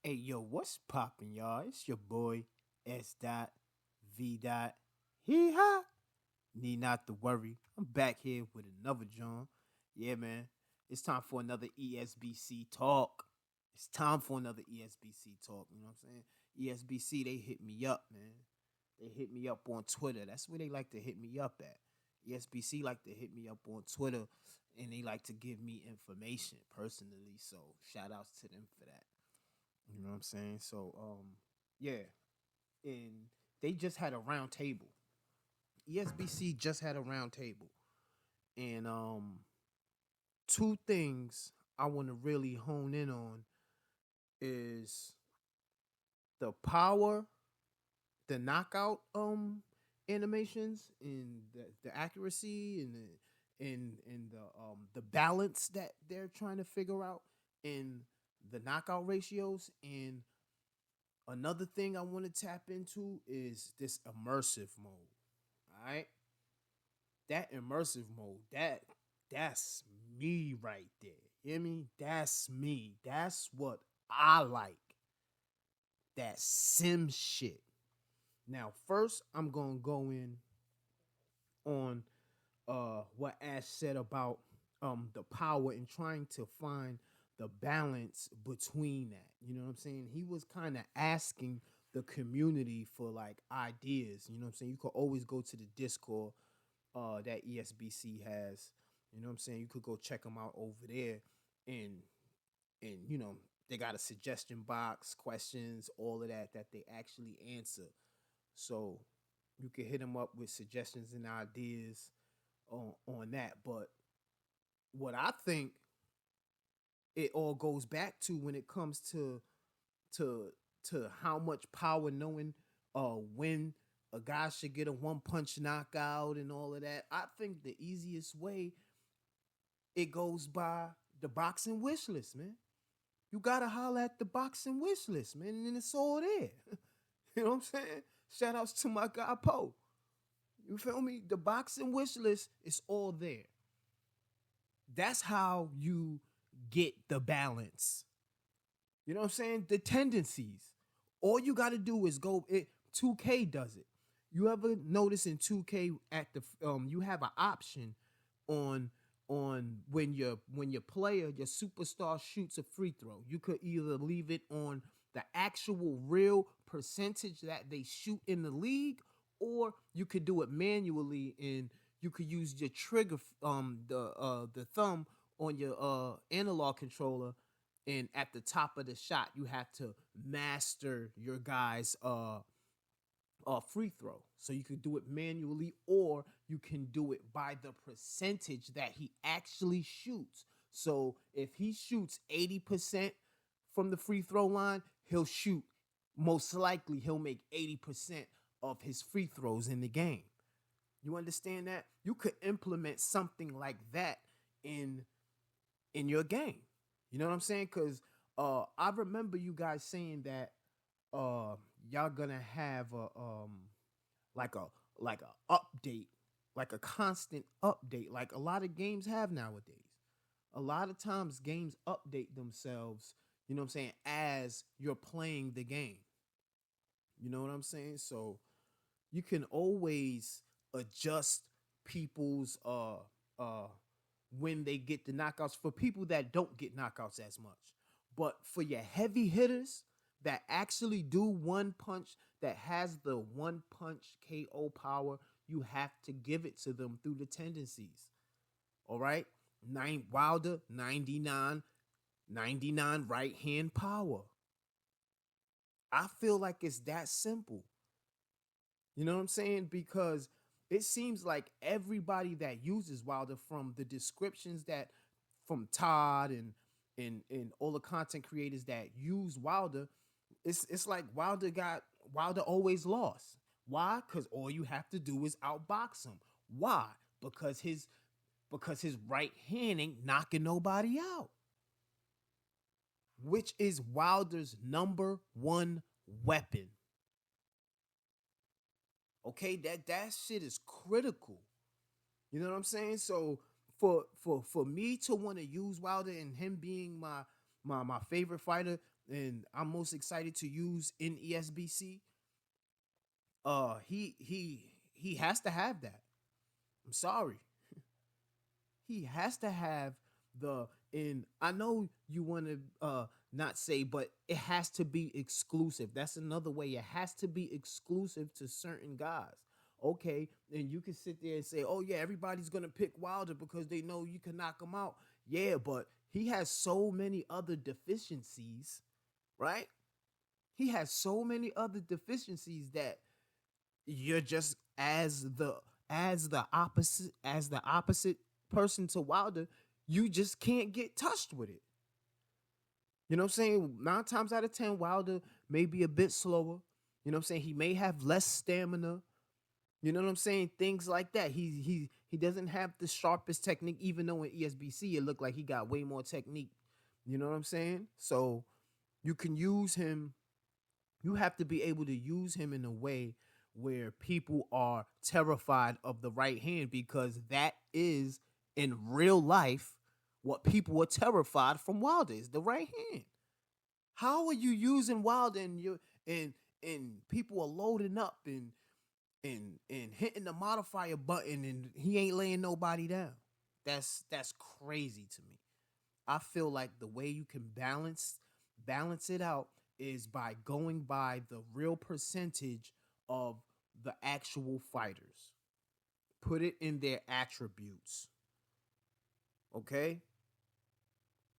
Hey yo, what's poppin', y'all? It's your boy S. Dot V. Dot. Hee ha! Need not to worry. I'm back here with another John. Yeah, man. It's time for another ESBC talk. It's time for another ESBC talk. You know what I'm saying? ESBC, they hit me up, man. They hit me up on Twitter. That's where they like to hit me up at. ESBC like to hit me up on Twitter and they like to give me information personally. So shout outs to them for that. You know what I'm saying? So yeah. And they just had a round table. ESBC just had a round table. And two things I want to really hone in on is the power, the knockout animations and the accuracy and the balance that they're trying to figure out in the knockout ratios. And another thing I want to tap into is this immersive mode. All right? That immersive mode, that's me right there. You hear me? That's me. That's what I like. That sim shit. Now, first I'm gonna go in on what Ash said about the power and trying to find the balance between that. You know what I'm saying? He was kind of asking the community for like ideas. You know what I'm saying? You could always go to the Discord that ESBC has. You know what I'm saying? You could go check them out over there, and you know they got a suggestion box, questions, all of that that they actually answer. So you can hit them up with suggestions and ideas on that. But what I think it all goes back to when it comes to how much power knowing when a guy should get a one punch knockout and all of that. I think the easiest way it goes by the boxing wish list, man. You gotta holler at the boxing wish list, man, and then it's all there. You know what I'm saying? Shout outs to my guy Poe. You feel me? The boxing wish list is all there. That's how you get the balance. You know what I'm saying? The tendencies. All you got to do is go. 2K does it. You ever notice in 2K at the you have an option on when your player, your superstar shoots a free throw. You could either leave it on the actual real percentage that they shoot in the league, or you could do it manually and you could use your trigger the thumb on your analog controller, and at the top of the shot you have to master your guy's free throw. So you could do it manually, or you can do it by the percentage that he actually shoots. So if he shoots 80% from the free throw line, he'll shoot, most likely he'll make 80% of his free throws in the game. You understand that? You could implement something like that in your game. You know what I'm saying? Because I remember you guys saying that y'all gonna have like a like a update, like a constant update, like a lot of games have nowadays. A lot of times games update themselves, you know what I'm saying, as you're playing the game. You know what I'm saying? So you can always adjust people's when they get the knockouts for people that don't get knockouts as much. But for your heavy hitters that actually do one punch, that has the one punch KO power, you have to give it to them through the tendencies. All right? Wilder, 99 right hand power. I feel like it's that simple. You know what I'm saying? Because it seems like everybody that uses Wilder, from the descriptions that from Todd and all the content creators that use Wilder, it's like Wilder always lost. Why? Because all you have to do is outbox him. Why? Because his right hand ain't knocking nobody out, which is Wilder's number one weapon. Okay, that shit is critical. You know what I'm saying? So for me to want to use Wilder and him being my favorite fighter, and I'm most excited to use in ESBC, he has to have that. I'm sorry. He has to have the and I know you want to not say, but it has to be exclusive. That's another way. It has to be exclusive to certain guys. Okay, and you can sit there and say, "Oh yeah, everybody's gonna pick Wilder because they know you can knock him out." Yeah, but he has so many other deficiencies, right? He has so many other deficiencies that you're just as the opposite person to Wilder, you just can't get touched with it. You know what I'm saying? 9 times out of 10, Wilder may be a bit slower. You know what I'm saying? He may have less stamina. You know what I'm saying? Things like that. He doesn't have the sharpest technique, even though in ESBC it looked like he got way more technique. You know what I'm saying? So you can use him. You have to be able to use him in a way where people are terrified of the right hand, because that is in real life what people are terrified from Wilder is the right hand. How are you using Wilder and people are loading up and hitting the modifier button and he ain't laying nobody down? That's crazy to me. I feel like the way you can balance it out is by going by the real percentage of the actual fighters. Put it in their attributes. Okay?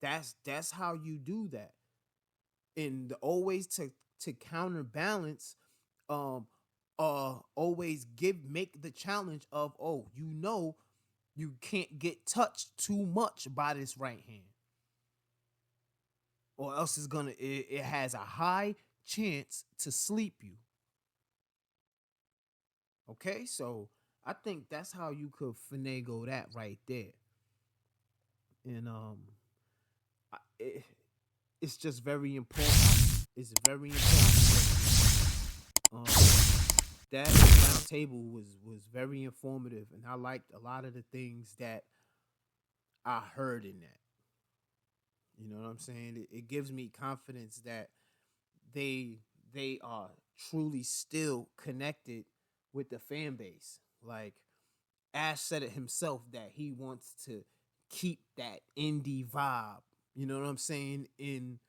That's how you do that. And always to counterbalance, always make the challenge of, oh, you can't get touched too much by this right hand, or else it has a high chance to sleep you. Okay, so I think that's how you could finagle that right there. And it's just very important. It's very important. Um, that round table was very informative, and I liked a lot of the things that I heard in that. You know what I'm saying? It gives me confidence that they they are truly still connected with the fan base. Like Ash said it himself that he wants to keep that indie vibe. You know what I'm saying, in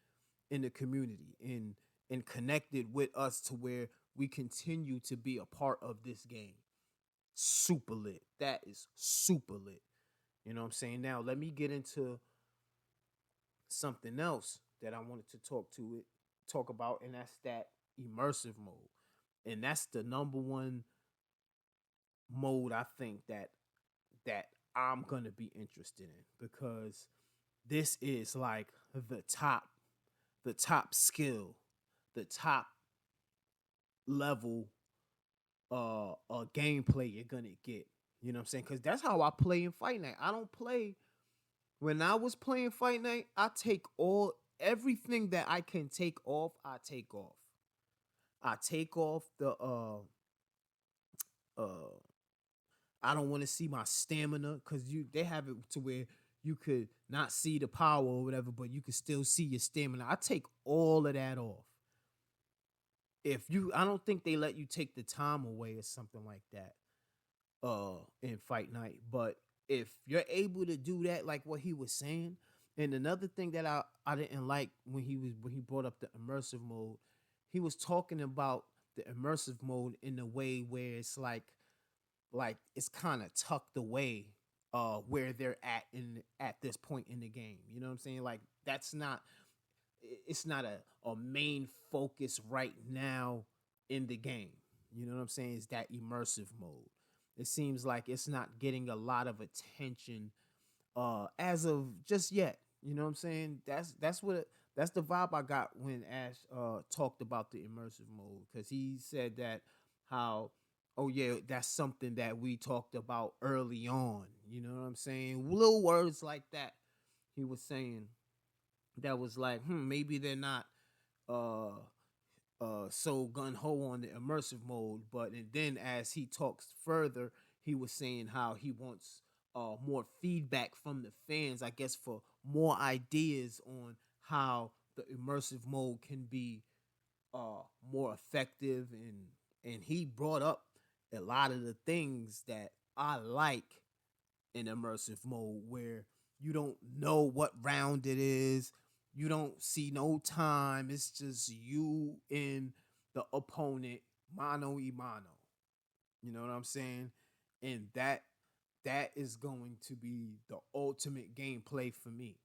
the community and connected with us to where we continue to be a part of this game. Super lit. That is super lit. You know what I'm saying? Now let me get into something else that I wanted to talk about, and that's that immersive mode. And that's the number one mode I think that I'm gonna be interested in, because this is like the top skill, the top level gameplay you're gonna get. You know what I'm saying? Because that's how I play in Fight Night. I don't play when I was playing Fight Night, I take everything that I can take off, I take off. I take off the uh I don't want to see my stamina, because they have it to where you could not see the power or whatever, but you can still see your stamina. I take all of that off. I don't think they let you take the time away or something like that in Fight Night. But if you're able to do that, like what he was saying, and another thing that I didn't like when he brought up the immersive mode, he was talking about the immersive mode in a way where it's like it's kind of tucked away where they're at this point in the game. You know what I'm saying? Like it's not a main focus right now in the game. You know what I'm saying? It's that immersive mode. It seems like it's not getting a lot of attention as of just yet. You know what I'm saying? That's the vibe I got when Ash talked about the immersive mode, because he said that how, oh yeah, that's something that we talked about early on. You know what I'm saying? Little words like that he was saying, that was like, maybe they're not uh so gun ho on the immersive mode. But and then as he talks further, he was saying how he wants more feedback from the fans, I guess, for more ideas on how the immersive mode can be more effective, and he brought up a lot of the things that I like in immersive mode, where you don't know what round it is, you don't see no time, it's just you and the opponent mano y mano. You know what I'm saying? And that is going to be the ultimate gameplay for me,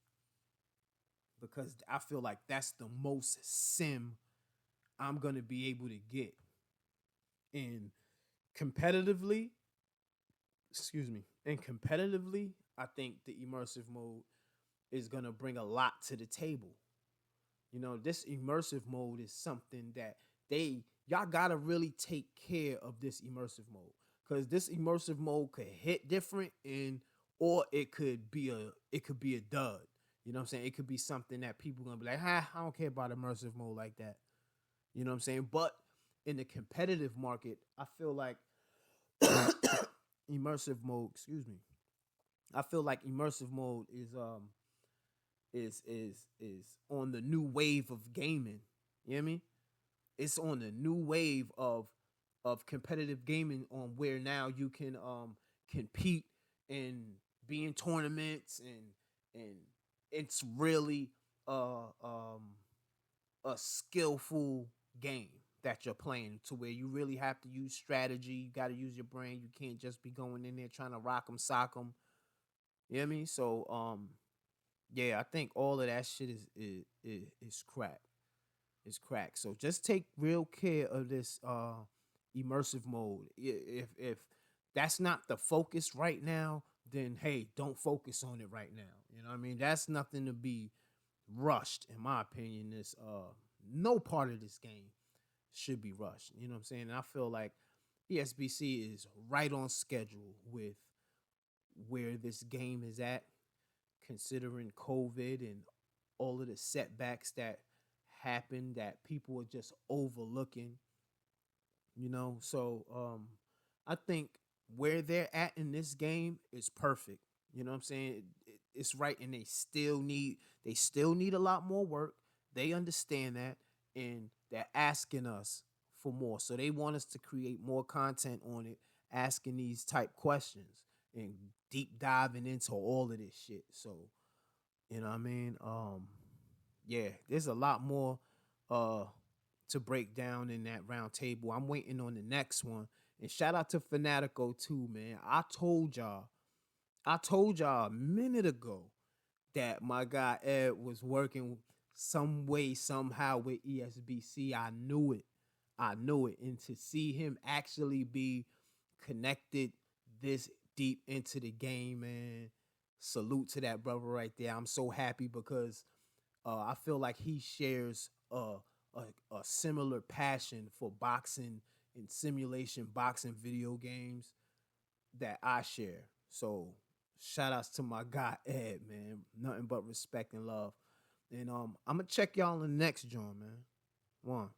because I feel like that's the most sim I'm gonna be able to get. And competitively, I think the immersive mode is gonna bring a lot to the table. You know, this immersive mode is something that y'all gotta really take care of this immersive mode, because this immersive mode could hit different, and or it could be a dud. You know what I'm saying? It could be something that people gonna be like, I don't care about immersive mode like that. You know what I'm saying? But in the competitive market, I feel like immersive mode, excuse me. I feel like immersive mode is on the new wave of gaming. You know what I mean? It's on the new wave of competitive gaming, on where now you can compete and be in tournaments, and it's really a skillful game that you're playing, to where you really have to use strategy. You got to use your brain. You can't just be going in there trying to rock them, sock them. You know what I mean? So yeah, I think all of that shit is crack. It's crack. So just take real care of this immersive mode. If that's not the focus right now, then hey, don't focus on it right now. You know what I mean? That's nothing to be rushed, in my opinion. This no part of this game should be rushed. You know what I'm saying? And I feel like ESBC is right on schedule with where this game is at, considering COVID and all of the setbacks that happened that people are just overlooking. You know, so I think where they're at in this game is perfect. You know what I'm saying? It's right, and they still need a lot more work. They understand that, and they're asking us for more. So they want us to create more content on it, asking these type questions and deep diving into all of this shit. So, you know what I mean? Yeah, there's a lot more to break down in that round table. I'm waiting on the next one. And shout out to Fanatico too, man. I told y'all a minute ago that my guy Ed was working some way, somehow with ESBC. I knew it. And to see him actually be connected this deep into the game, man, salute to that brother right there. I'm so happy, because I feel like he shares a similar passion for boxing and simulation boxing video games that I share. So shout outs to my guy Ed, man. Nothing but respect and love. And I'm gonna check y'all in the next joint, man. One.